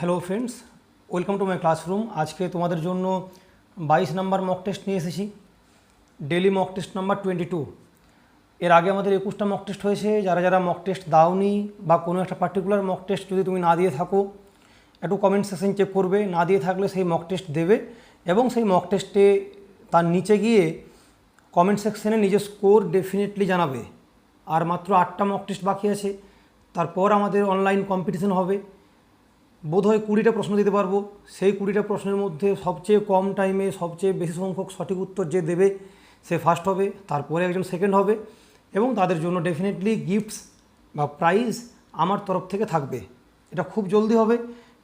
Hello friends, welcome to my classroom. আজকে তোমাদের জন্য 22 নাম্বার মক টেস্ট নিয়ে এসেছি, ডেলি মক টেস্ট নাম্বার 22। এর আগে আমাদের 21টা মক টেস্ট হয়েছে। যারা যারা মক টেস্ট দাওনি বা কোনো একটা পার্টিকুলার মক টেস্ট যদি তুমি না দিয়ে থাকো, একটু কমেন্ট সেকশন চেক করবে। না দিয়ে থাকলে সেই মক টেস্ট দেবে এবং সেই মক টেস্টে তার নিচে গিয়ে কমেন্ট সেকশনে নিজের স্কোর ডেফিনেটলি জানাবে। আর মাত্র 8টা মক টেস্ট বাকি আছে, তারপর আমাদের অনলাইন কম্পিটিশন হবে। বোধহয় 20টা প্রশ্ন দিতে পারবো। সেই 20টা প্রশ্নের মধ্যে সবচেয়ে কম টাইমে সবচেয়ে বেশি সংখ্যক সঠিক উত্তর যে দেবে সে ফার্স্ট হবে, তারপরে একজন সেকেন্ড হবে এবং তাদের জন্য ডেফিনেটলি গিফটস বা প্রাইজ আমার তরফ থেকে থাকবে। এটা খুব জলদি হবে,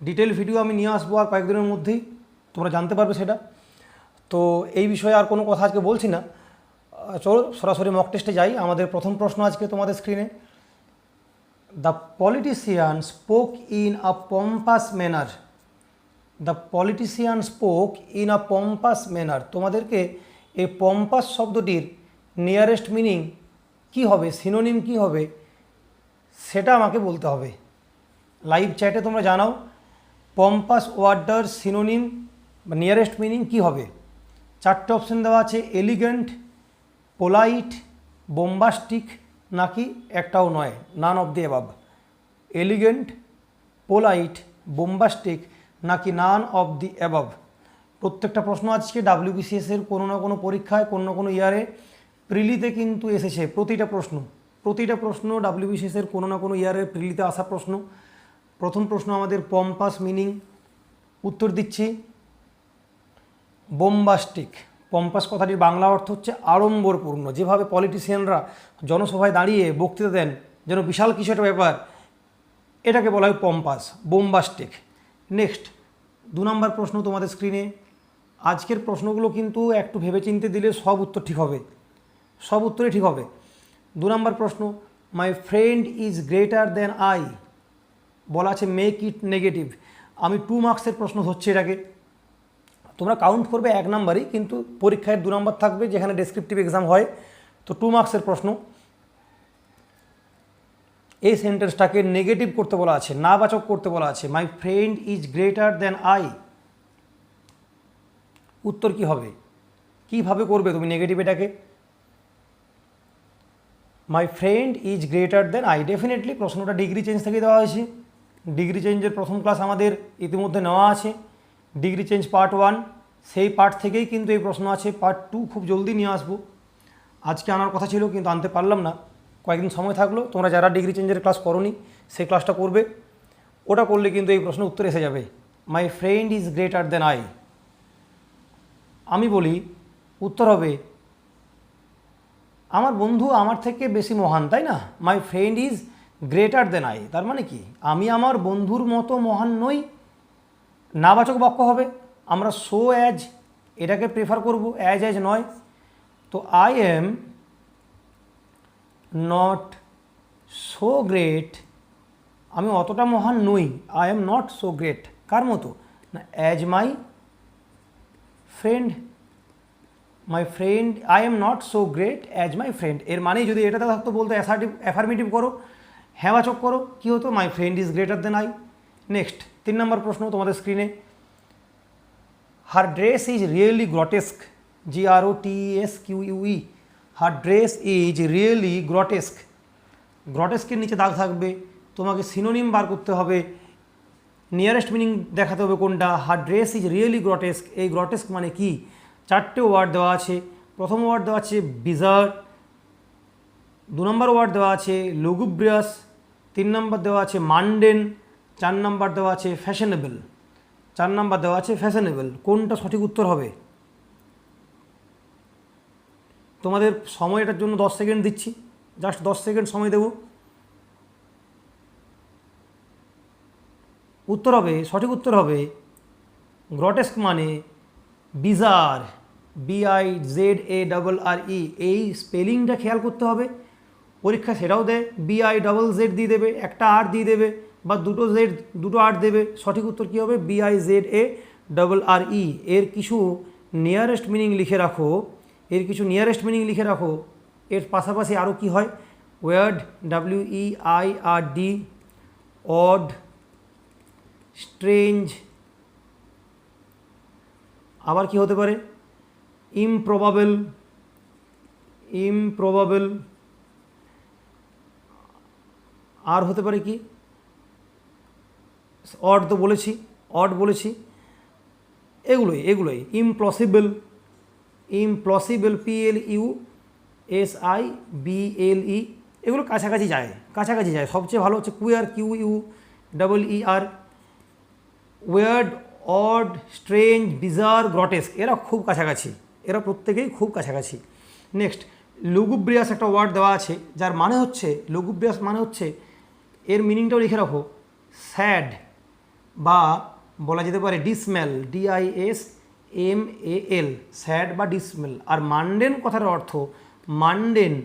ডিটেল ভিডিও আমি নিয়ে আসবো আর কয়েকদিনের মধ্যেই তোমরা জানতে পারবে সেটা। তো এই বিষয়ে আর কোনো কথা আজকে বলছি না, চলো সরাসরি মক টেস্টে যাই। আমাদের প্রথম প্রশ্ন আজকে তোমাদের স্ক্রিনে, The politician spoke in a pompous manner. The politician spoke in a pompous manner. তোমাদেরকে এই পম্পাস শব্দটির নিয়ারেস্ট মিনিং কি হবে, সিনোনিম কি হবে, সেটা আমাকে বলতে হবে। লাইভ চ্যাটে তোমরা জানাও পম্পাস ওয়ার্ডটার সিনোনিম বা নিয়ারেস্ট মিনিং কি হবে। 4টে অপশন দেওয়া আছে, এলিগেন্ট, পোলাইট, বোম্বাস্টিক, নাকি একটাও নয়, none of the above. Elegant, polite, bombastic নাকি নান অফ দি অ্যাবাভ। প্রত্যেকটা প্রশ্ন আজকে ডাব্লিউবিসিএসের কোনো না কোনো পরীক্ষায় কোনো না কোনো ইয়ারে প্রিলিতে কিন্তু এসেছে। প্রতিটা প্রশ্ন ডাব্লিউবিসিএসের কোনো না কোনো ইয়ারে প্রিলিতে আসা প্রশ্ন। প্রথম প্রশ্ন আমাদের পম্পাস মিনিং, উত্তর দিচ্ছি বোম্বাস্টিক। পম্পাস কথাটির বাংলা অর্থ হচ্ছে আড়ম্বরপূর্ণ। যেভাবে পলিটিশিয়ানরা জনসভায় দাঁড়িয়ে বক্তৃতা দেন যেন বিশাল কিছু একটা ব্যাপার, এটাকে বলা হয় পম্পাস, বোম্বাস্টিক। নেক্সট 2 নম্বর প্রশ্ন তোমাদের স্ক্রিনে। আজকের প্রশ্নগুলো কিন্তু একটু ভেবেচিন্তে দিলে সব উত্তর ঠিক হবে, সব উত্তরই ঠিক হবে। 2 নম্বর প্রশ্ন, মাই friend is greater than I, বলা আছে মেক ইট নেগেটিভ। আমি 2 মার্কসের প্রশ্ন ধরছি এটাকে, তোমরা কাউন্ট করবে 1 নাম্বারই, কিন্তু পরীক্ষায় 2 নাম্বার থাকবে যেখানে ডেসক্রিপটিভ এক্সাম হয়। তো 2 মার্কসের প্রশ্ন। এই সেন্টেন্সটাকে নেগেটিভ করতে বলা আছে, নাবাচক করতে বলা আছে। মাই friend is greater than I, উত্তর কি হবে, কিভাবে করবে তুমি নেগেটিভ এটাকে? মাই friend is greater than I, definitely প্রশ্নটা ডিগ্রি চেঞ্জ থেকে দেওয়া হয়েছে। ডিগ্রি চেঞ্জের প্রথম ক্লাস আমাদের ইতিমধ্যে নেওয়া আছে, ডিগ্রি চেঞ্জ পার্ট 1, সেই পার্ট থেকেই কিন্তু এই প্রশ্ন আছে। পার্ট 2 খুব জলদি নিয়ে আসবো। আজকে আনার কথা ছিল কিন্তু আনতে পারলাম না, কয়েকদিন সময় থাকলো। তোমরা যারা ডিগ্রি চেঞ্জের ক্লাস করোনি সেই ক্লাসটা করবে, ওটা করলে কিন্তু এই প্রশ্নের উত্তর এসে যাবে। মাই friend is greater than I, আমি বলি উত্তর হবে আমার বন্ধু আমার থেকে বেশি মহান, তাই না? মাই friend is greater than I, তার মানে কি আমি আমার বন্ধুর মতো মহান নই। নাবাচক বাক্য হবে, আমরা সো অ্যাজ এটাকে প্রেফার করব, অ্যাজ নয়। তো I am not so great, আমি অতটা মহান নই। I am not so great কার মতো না, as my friend. My friend, I am not so great as my friend. এর মানে যদি এটাতে থাকতো বলতো অ্যাফার্মেটিভ করো, হ্যাঁবাচক করো, কী হতো, my friend is greater than I. Next 3 নম্বর প্রশ্ন তোমাদের স্ক্রিনে। Her dress is really grotesque, GROTESQUE, her dress is really grotesque. গ্রটেস্কের নিচে দাগ থাকবে, তোমাকে সিনোনিম বার করতে হবে, নিয়ারেস্ট মিনিং দেখাতে হবে কোনটা। হার ড্রেস ইজ রিয়েলি গ্রটেস্ক, এই গ্রটেস্ক মানে কি? 4টে ওয়ার্ড দেওয়া আছে। প্রথম ওয়ার্ড দেওয়া আছে বিজার, 2 নম্বর ওয়ার্ড দেওয়া আছে লুগুব্রিয়াস, 3 নম্বর দেওয়া আছে মান্ডেন, 4 নম্বর দেওয়া আছে ফ্যাশনেবল। 4 নম্বর দেওয়া আছে ফ্যাশনেবল। কোনটা সঠিক উত্তর হবে? তোমাদের সময় এটার জন্য 10 সেকেন্ড দিচ্ছি, জাস্ট 10 সেকেন্ড সময় দেব। উত্তর হবে, সঠিক উত্তর হবে গ্রটেস্ক মানে বিজার, BIZARRE। এই স্পেলিংটা খেয়াল করতে হবে, পরীক্ষা সেটাও দেয়, BIZZ দিয়ে দেবে, একটা আর দিয়ে দেবে, বা দুটো আর দেবে। সঠিক উত্তর কী হবে? BIZARRE। এর কিছু নিয়ারেস্ট মিনিং লিখে রাখো, এর পাশাপাশি আরও কি হয়? ওয়ার্ড, WEIRD, অড, স্ট্রেঞ্জ, আবার কি হতে পারে ইমপ্রবাবল, ইমপ্রবাবল, আর হতে পারে কি অড তো বলেছি, অড বলেছি, এগুলোই ইমপসিবল, ইমপসিবল, PLUSIBLE, এগুলো কাছাকাছি যায়। সবচেয়ে ভালো হচ্ছে queer, QUEER, word, odd, strange, bizarre, grotesque, এরা খুব কাছাকাছি, এরা প্রত্যেকেই খুব কাছাকাছি। নেক্সট লুগুব্রিয়াস একটা ওয়ার্ড দেওয়া আছে, যার মানে হচ্ছে, লুগুব্রিয়াস মানে হচ্ছে, এর মিনিংটাও লিখে রাখো, স্যাড, বা বলা যেতে পারে ডিসমেল, DISMAL, স্যাড বা ডিসমেল। আর মান্ডেন কথার অর্থ mundane,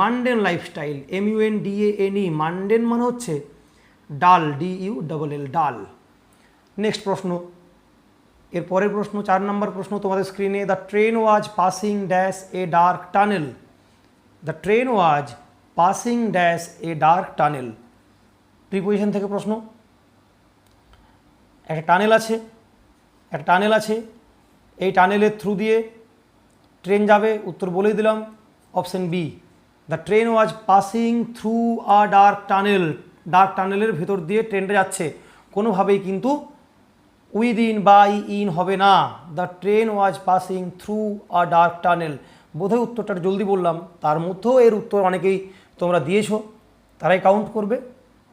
mundane lifestyle, MUNDANE, mundane মানে হচ্ছে ডাল, DULL, ডাল। নেক্সট প্রশ্ন, এর পরের প্রশ্ন 4 নম্বর প্রশ্ন তোমাদের স্ক্রিনে, the train was passing dash a dark tunnel, the train was passing dash a dark tunnel. Preposition থেকে প্রশ্ন, একটা টানেল আছে, এই টানেলের থ্রু দিয়ে ট্রেন যাবে, উত্তর বলেই দিলাম, option B, the train was passing through a dark tunnel, dark টানেলের ভেতর দিয়ে ট্রেনটা যাচ্ছে, কোনোভাবেই কিন্তু উইদিন বাই ইন হবে না, the train was passing through a dark tunnel. বোধহয় উত্তরটা জলদি বললাম, তার মধ্যেও এর উত্তর অনেকেই তোমরা দিয়েছো, তারাই কাউন্ট করবে।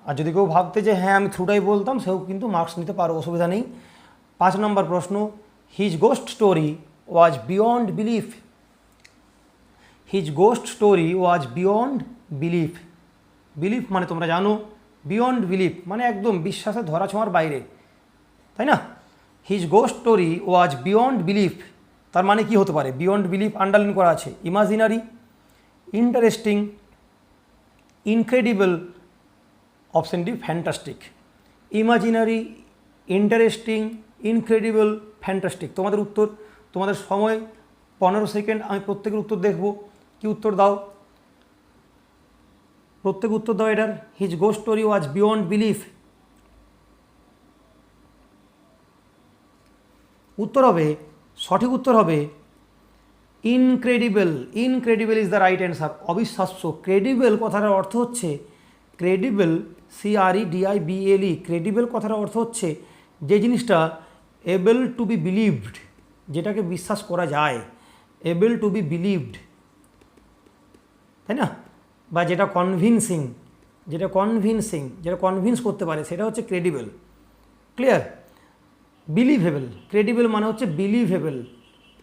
আর যদি কেউ ভাবতে যে হ্যাঁ আমি থ্রুটাই বলতাম, সেও কিন্তু মার্কস নিতে পারো, অসুবিধা নেই। 5 নম্বর প্রশ্ন, his ghost story was beyond belief, his ghost story was beyond belief, belief মানে তোমরা জানো, বিয়ন্ড বিলিফ মানে একদম বিশ্বাসের ধরাছোঁয়ার বাইরে, তাই না? His ghost story was beyond belief, তার মানে কি হতে পারে? বিয়ন্ড বিলিফ আন্ডারলাইন করা আছে, imaginary, interesting, incredible, option D fantastic. Imaginary, interesting, incredible, fantastic. তোমাদের উত্তর, তোমাদের সময় 15 সেকেন্ড, আমি প্রত্যেকের উত্তর দেখব, কি উত্তর দাও, প্রত্যেক উত্তর দাও এটার। His ghost story was beyond belief, উত্তর হবে, সঠিক উত্তর হবে incredible, incredible is the right answer, অবিশ্বাস্য। ক্রেডিবল কথাটার অর্থ হচ্ছে, ক্রেডিবল, CREDIBLE, ক্রেডিবল কথার অর্থ হচ্ছে যে জিনিসটা এবল টু বি বিলিভড, যেটাকে বিশ্বাস করা যায়, এবল টু বি বিলিভড, তাই না? বা যেটা কনভিনসিং, যেটা কনভিন্স করতে পারে, সেটা হচ্ছে ক্রেডিবল। ক্লিয়ার? বিলিভেবল, ক্রেডিবল মানে হচ্ছে বিলিভেবল।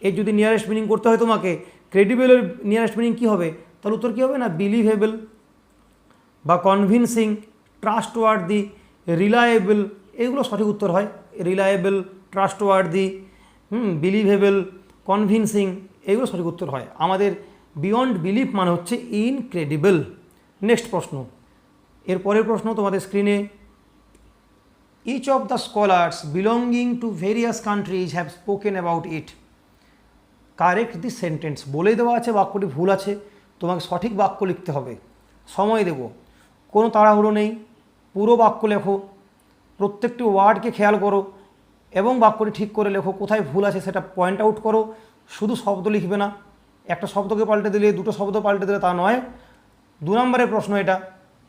এর যদি নিয়ারেস্ট মিনিং করতে হয় তোমাকে, ক্রেডিবলের নিয়ারেস্ট মিনিং কী হবে? তাহলে উত্তর কী হবে না, বিলিভেবল বা কনভিনসিং, ট্রাস্টওয়ার্দি, রিলায়েবল, এগুলো সঠিক উত্তর হয়। রিলায়েবল, ট্রাস্টওয়ার্দি, বিলিভেবল, কনভিনসিং, এগুলো সঠিক উত্তর হয়। আমাদের বিয়ন্ড বিলিভ মানে হচ্ছে ইনক্রেডিবল। নেক্সট প্রশ্ন, এর পরের প্রশ্ন তোমাদের স্ক্রিনে, each of the scholars belonging to various countries have spoken about it, correct the sentence. বলেই দেওয়া আছে বাক্যটি ভুল আছে, তোমাকে সঠিক বাক্য লিখতে হবে, সময় দেব, কোনো তাড়াহুড়ো নেই, পুরো বাক্য লেখো, প্রত্যেকটি ওয়ার্ডকে খেয়াল করো এবং বাক্যটি ঠিক করে লেখো, কোথায় ভুল আছে সেটা পয়েন্ট আউট করো। শুধু শব্দ লিখবে না, একটা শব্দকে পাল্টে দিলে, দুটো শব্দ পাল্টে দিলে তা নয়। 2 নম্বরের প্রশ্ন এটা,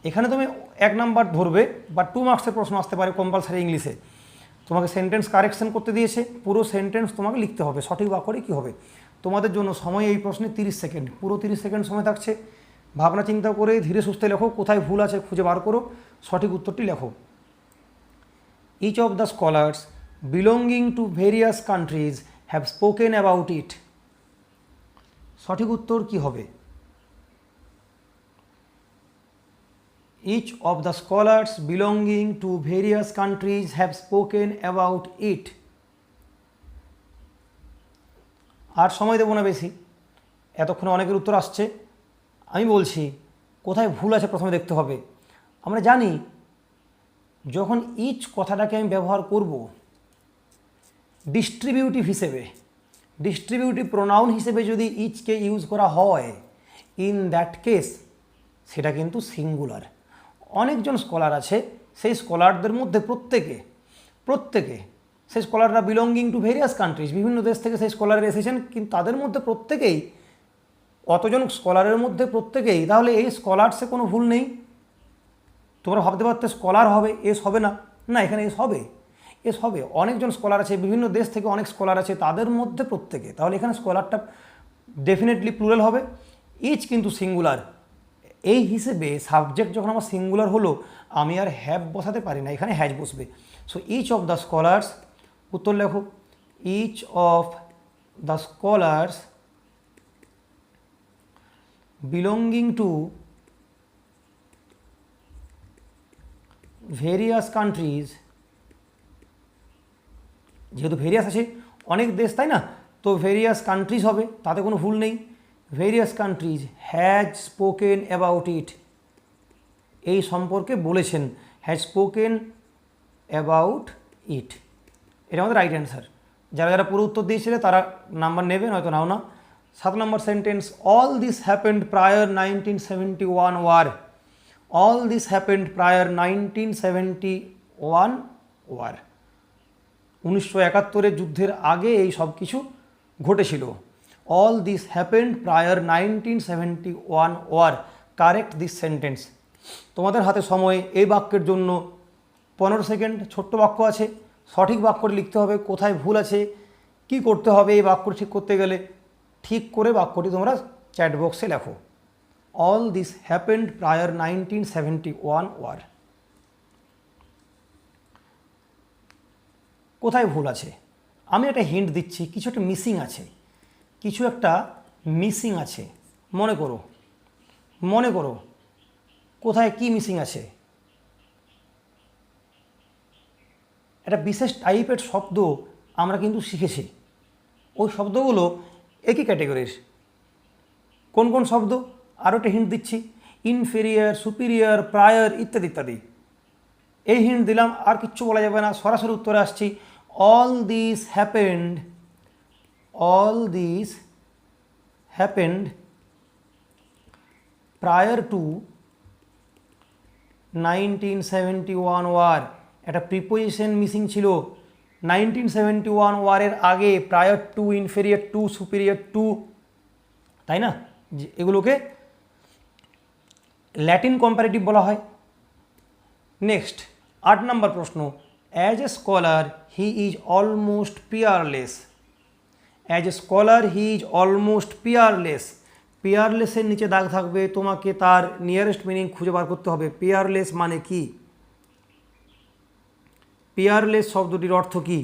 এখানে তুমি 1 নাম্বার ধরবে, বা 2 মার্কসের প্রশ্ন আসতে পারে কম্পালসারি ইংলিশে। তোমাকে সেন্টেন্স কারেকশন করতে দিয়েছে, পুরো সেন্টেন্স তোমাকে লিখতে হবে, সঠিক বাক্যটি কী হবে। তোমাদের জন্য সময় এই প্রশ্নে 30 সেকেন্ড, পুরো 30 সেকেন্ড সময় থাকছে। ভাবনা চিন্তা করে ধীরে সুস্থে লেখো, কোথায় ভুল আছে খুঁজে বার করো, সঠিক উত্তরটি লেখো। Each of the scholars belonging to various countries have spoken about it, সঠিক উত্তর কি হবে? Each of the scholars belonging to various countries have spoken about it. আর সময় দেবো না বেশি, এতক্ষণে অনেকের উত্তর আসছে। আমি বলছি কোথায় ভুল আছে প্রথমে দেখতে হবে। আমরা জানি যখন ইচ কথাটাকে আমি ব্যবহার করব ডিস্ট্রিবিউটিভ হিসেবে, ডিস্ট্রিবিউটিভ প্রোনাউন হিসেবে যদি ইচকে ইউজ করা হয়, ইন দ্যাট কেস সেটা কিন্তু সিঙ্গুলার। অনেকজন স্কলার আছে সেই স্কলারদের মধ্যে প্রত্যেকে সেই স্কলাররা বিলঙ্গিং টু ভেরিয়াস কান্ট্রিজ, বিভিন্ন দেশ থেকে সেই স্কলার এসেছেন, কিন্তু তাদের মধ্যে প্রত্যেকেই, অতজন স্কলারের মধ্যে প্রত্যেকেই, তাহলে এই স্কলারসে কোনো ভুল নেই। তোমরা ভাবতে পারতে স্কলার হবে, এস হবে না, না এখানে এস হবে। অনেকজন স্কলার আছে, বিভিন্ন দেশ থেকে অনেক স্কলার আছে, তাদের মধ্যে প্রত্যেকে, তাহলে এখানে স্কলারটা ডেফিনেটলি প্লুরাল হবে। ইচ কিন্তু সিঙ্গুলার, এই হিসেবে সাবজেক্ট যখন আমার সিঙ্গুলার হলো আমি আর হ্যাভ বসাতে পারি না, এখানে হ্যাজ বসবে। So each of the scholars, উত্তর লেখো, each of the scholars belonging to various countries, যেহেতু ভেরিয়াস আছে অনেক দেশ তাই না, তো ভেরিয়াস কান্ট্রিজ হবে, তাতে কোনো ভুল নেই। Various countries has spoken about ইট, এই সম্পর্কে বলেছেন, হ্যাজ স্পোকেন অ্যাবাউট ইট, এটা আমাদের রাইট অ্যান্সার। যারা যারা পুরো উত্তর দিয়েছিলে তারা নাম্বার নেবে, নয়তো নাও না। 7 নম্বর sentence, all this happened prior 1971 war, all this happened prior 1971 war, 1971 যুদ্ধের আগে এই সব কিছু ঘটেছিল। All this happened prior 1971 war, correct this sentence. তোমাদের হাতে সময় এই বাক্যের জন্য 15 সেকেন্ড, ছোট্ট বাক্য আছে, সঠিক বাক্যটি লিখতে হবে, কোথায় ভুল আছে, কি করতে হবে এই বাক্য ঠিক করতে গেলে, ঠিক করে বাক্যটি তোমরা চ্যাট বক্সে লেখো। All this happened prior 1971 war. কোথায় ভুল আছে আমি একটা হিন্ট দিচ্ছি, কিছু একটা মিসিং আছে, কিছু একটা মিসিং আছে, মনে করো কোথায় কি মিসিং আছে। একটা বিশেষ টাইপের শব্দ আমরা কিন্তু শিখেছি, ওই শব্দগুলো একই ক্যাটেগরির। কোন কোন শব্দ, আরও একটা হিন্ট দিচ্ছি, ইনফেরিয়ার, সুপিরিয়ার, প্রায়র ইত্যাদি ইত্যাদি। এই হিন্ট দিলাম, আর কিচ্ছু বলা যাবে না, সরাসরি উত্তরে আসছি। All this happened prior to 1971 war, একটা প্রিপোজিশন মিসিং ছিল। 1971 ওয়ারের আগে prior to, inferior to, superior to, তাই না, এগুলোকে ল্যাটিন কম্পারেটিভ বলা হয়। নেক্সট 8 নম্বর প্রশ্ন, as a scholar he is almost peerless, as a scholar he is almost peerless, পিয়ারলেসের নিচে দাগ থাকবে, তোমাকে তার নিয়ারেস্ট মিনিং খুঁজে বার করতে হবে। পিয়ারলেস মানে কি, পিয়ারলেস শব্দটির অর্থ কি?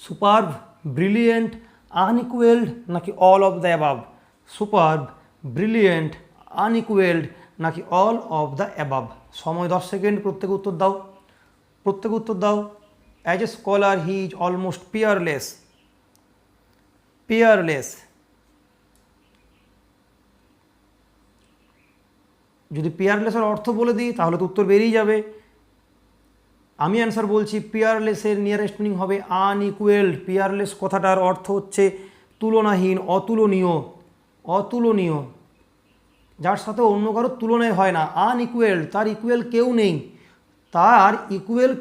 সুপারব, ব্রিলিয়েন্ট, আনইকুয়েলড নাকি all of the above? Superb, brilliant, unequalled নাকি অল অফ দ্য অ্যাবাভ? সময় 10 সেকেন্ড, প্রত্যেকে উত্তর দাও। As a scholar he is almost Peerless, যদি পিয়ারলেসের অর্থ বলে দিই তাহলে তো উত্তর বেরিয়ে যাবে। আমি অ্যান্সার বলছি, পিয়ারলেসের নিয়ারেস্ট মিনিং হবে আনইকুয়েলড। পিয়ারলেস কথাটার অর্থ হচ্ছে তুলনাহীন, অতুলনীয়, যার সাথে অন্য কারোর তুলনায় হয় না। আনইকুয়েলড, তার ইকুয়েল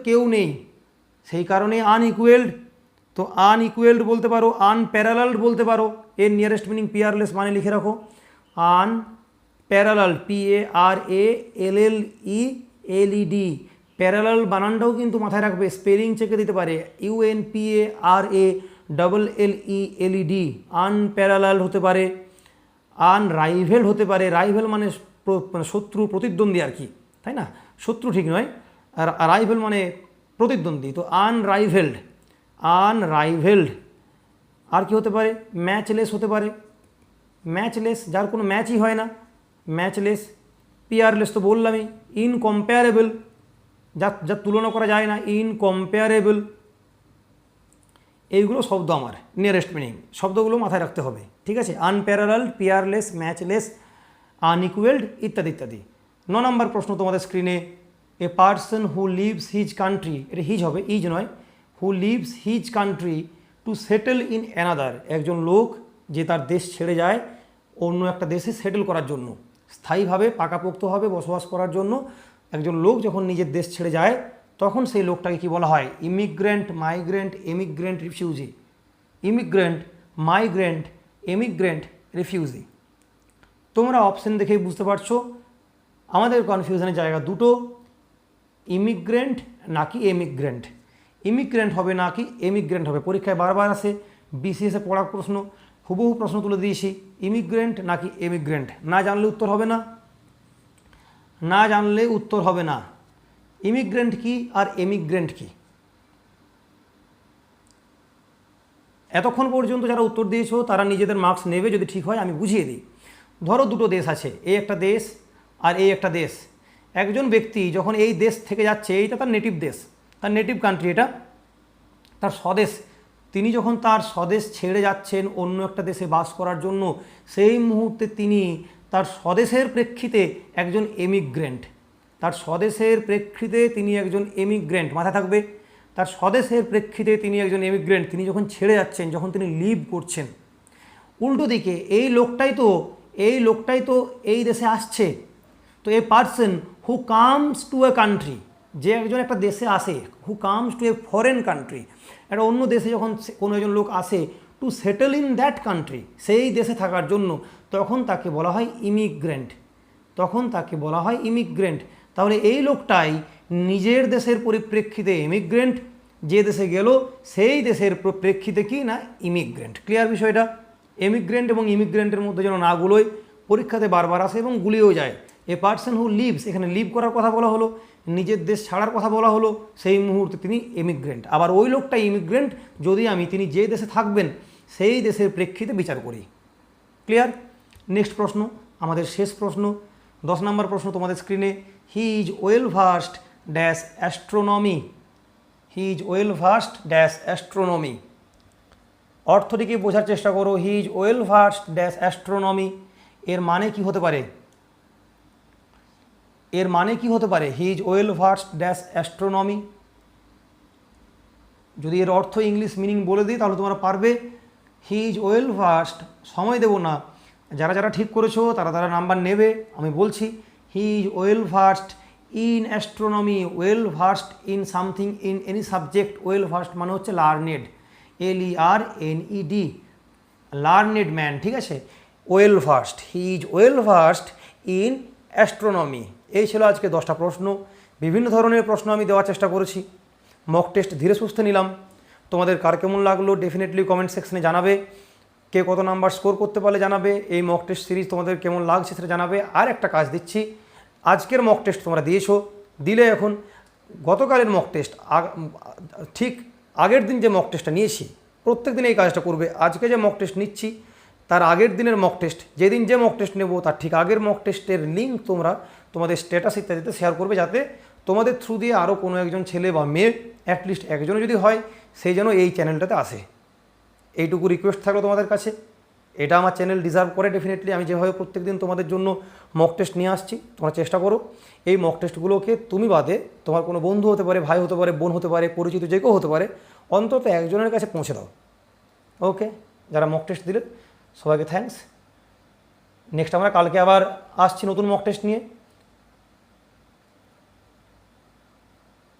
কেউ নেই, সেই কারণে আনইকুয়েলড। তো আনইকুয়েলড বলতে পারো, আনপ্যারালালড বলতে পারো। এর নিয়ারেস্ট মিনিং পিয়ারলেস মানে লিখে রাখো আনপ্যারালালড, PARALLED। প্যারালাল বানানটাও কিন্তু মাথায় রাখবে, স্পেলিং চেকে দিতে পারে, UNPARALLED। আনপ্যারালালড হতে পারে, আনরাইভেলড হতে পারে। রাইভেল মানে শত্রু, প্রতিদ্বন্দ্বী আর কি, তাই না, শত্রু ঠিক নয়, আর রাইভেল মানে প্রতিদ্বন্দ্বী। তো আনরাইভেলড। আর কি হতে পারে? ম্যাচলেস হতে পারে, ম্যাচলেস, যার কোনো ম্যাচই হয় না, ম্যাচলেস। পিয়ারলেস তো বললামই। ইনকম্পেয়ারেবল, যার তুলনা করা যায় না, ইনকম্পেয়ারেবল। এইগুলো শব্দ আমার নিয়ারেস্ট মিনিং, শব্দগুলো মাথায় রাখতে হবে, ঠিক আছে। আনপ্যারালালড, পিয়ারলেস, ম্যাচলেস, আনইকুয়েলড ইত্যাদি ইত্যাদি। 9 নম্বর প্রশ্ন তোমাদের স্ক্রিনে, a person who leaves his country, এটা হিজ হবে, ইজ নয়, who leaves his country to settle in another, একজন লোক যে তার দেশ ছেড়ে যায় অন্য একটা দেশে সেটেল করার জন্য, স্থায়ীভাবে পাকাপোক্তভাবে বসবাস করার জন্য একজন লোক যখন নিজের দেশ ছেড়ে যায় তখন সেই লোকটাকে কি বলা হয়? Immigrant, migrant, emigrant, refugee. Immigrant, migrant, emigrant, refugee. তোমরা অপশন দেখেই বুঝতে পারছো আমাদের কনফিউশনের জায়গা দুটো, ইমিগ্রেন্ট নাকি এমিগ্রেন্ট। ইমিগ্রেন্ট হবে নাকি এমিগ্রেন্ট হবে, পরীক্ষায় বারবার আসে, বিসিএসে পড়ার প্রশ্ন, হুবহু প্রশ্ন তুলে দিয়েছি, ইমিগ্রেন্ট নাকি এমিগ্রেন্ট। না জানলে উত্তর হবে না, না জানলে উত্তর হবে না। ইমিগ্রেন্ট কি আর এমিগ্রেন্ট কি? এতক্ষণ পর্যন্ত যারা উত্তর দিয়েছো তারা নিজেদের মার্কস নেবে, যদি ঠিক হয় আমি বুঝিয়ে দিই। ধরো দুটো দেশ আছে, এই একটা দেশ আর এই একটা দেশ। একজন ব্যক্তি যখন এই দেশ থেকে যাচ্ছে, এইটা তার নেটিভ দেশ, তার নেটিভ কান্ট্রি, এটা তার স্বদেশ। তিনি যখন তার স্বদেশ ছেড়ে যাচ্ছেন অন্য একটা দেশে বাস করার জন্য, সেই মুহূর্তে তিনি তার স্বদেশের প্রেক্ষিতে একজন এমিগ্রেন্ট। তার স্বদেশের প্রেক্ষিতে তিনি একজন এমিগ্রেন্ট, মাথায় থাকবে। তার স্বদেশের প্রেক্ষিতে তিনি একজন এমিগ্রেন্ট। তিনি যখন ছেড়ে যাচ্ছেন, যখন তিনি লিভ করছেন। উল্টো দিকে এই লোকটাই তো এই দেশে আসছে। তো এ person who comes to a country, যে একজন একটা দেশে আসে, who comes to A foreign country, একটা অন্য দেশে যখন কোনো একজন লোক আসে two settle in that country, সেই দেশে থাকার জন্য, তখন তাকে বলা হয় ইমিগ্রেন্ট। তখন তাকে বলা হয় ইমিগ্রেন্ট। তাহলে এই লোকটাই নিজের দেশের পরিপ্রেক্ষিতে ইমিগ্রেন্ট, যে দেশে গেল সেই দেশের প্রেক্ষিতে কি না ইমিগ্রেন্ট। ক্লিয়ার বিষয়টা? এমিগ্রেন্ট এবং ইমিগ্রেন্টের মধ্যে যেন না গুলোয়, পরীক্ষাতে বারবার আসে এবং গুলিয়েও যায়। এ পার্সন হু লিভস, এখানে লিভ করার কথা বলা হলো, নিজের দেশ ছাড়ার কথা বলা হলো, সেই মুহূর্তে তিনি এমিগ্রেন্ট। আবার ওই লোকটা ইমিগ্রেন্ট যদি তিনি যে দেশে থাকবেন সেই দেশের প্রেক্ষিতে বিচার করি। ক্লিয়ার? নেক্সট প্রশ্ন, আমাদের শেষ প্রশ্ন, 10 নম্বর প্রশ্ন তোমাদের স্ক্রিনে। He is well versed dash astronomy. He is well versed dash astronomy. অর্থটিকে বোঝার চেষ্টা করো। He is well versed dash astronomy, এর মানে কি হতে পারে? এর মানে কি হতে পারে? হি is well versed dash astronomy. যদি এর অর্থ ইংলিশ মিনিং বলে দিই তাহলে তোমরা পারবে। হি ইজ ওয়েল ভার্সড, সময় দেবো না, যারা যারা ঠিক করেছো তারা তারা নাম্বার নেবে, আমি বলছি। হি is well versed in astronomy, well versed in something, in any subject. Well versed মানে হচ্ছে লার্নেড, LERNED, লার্নেড ম্যান, ঠিক আছে? Well versed, he is well versed in astronomy. এই ছিল আজকে 10টা প্রশ্ন। বিভিন্ন ধরনের প্রশ্ন আমি দেওয়ার চেষ্টা করেছি। মক টেস্ট ধীরে সুস্থে নিলাম। তোমাদের কার কেমন লাগলো ডেফিনেটলি কমেন্ট সেকশনে জানাবে। কে কত নাম্বার স্কোর করতে পারলে জানাবে। এই মক টেস্ট সিরিজ তোমাদের কেমন লাগছে সেটা জানাবে। আর একটা কাজ দিচ্ছি, আজকের মক টেস্ট তোমরা দিলে এখন গতকালের মক টেস্ট ঠিক আগের দিন যে মক টেস্টটা নিয়েছি, প্রত্যেক দিন এই কাজটা করবে। আজকে যে মক টেস্ট নিচ্ছি তার আগের দিনের মক টেস্ট, যেদিন যে মক টেস্ট নেবো তার ঠিক আগের মক টেস্টের লিঙ্ক তোমরা তোমাদের স্ট্যাটাস ইত্যাদিতে শেয়ার করবে, যাতে তোমাদের থ্রু দিয়ে আরও কোনো একজন ছেলে বা মেয়ে, অ্যাটলিস্ট একজনও যদি হয়, সেই যেন এই চ্যানেলটাতে আসে। এইটুকু রিকোয়েস্ট থাকলো তোমাদের কাছে। এটা আমার চ্যানেল ডিজার্ভ করে ডেফিনেটলি। আমি যেভাবে প্রত্যেকদিন তোমাদের জন্য মক টেস্ট নিয়ে আসছি, তোমরা চেষ্টা করো এই মক টেস্টগুলোকে তুমি বাদে তোমার কোনো বন্ধু হতে পারে, ভাই হতে পারে, বোন হতে পারে, পরিচিত যে কেউ হতে পারে, অন্তত একজনের কাছে পৌঁছে দাও। ওকে, যারা মক টেস্ট দিলে সবাইকে থ্যাঙ্কস। নেক্সট আমরা কালকে আবার আসছি নতুন মক টেস্ট নিয়ে।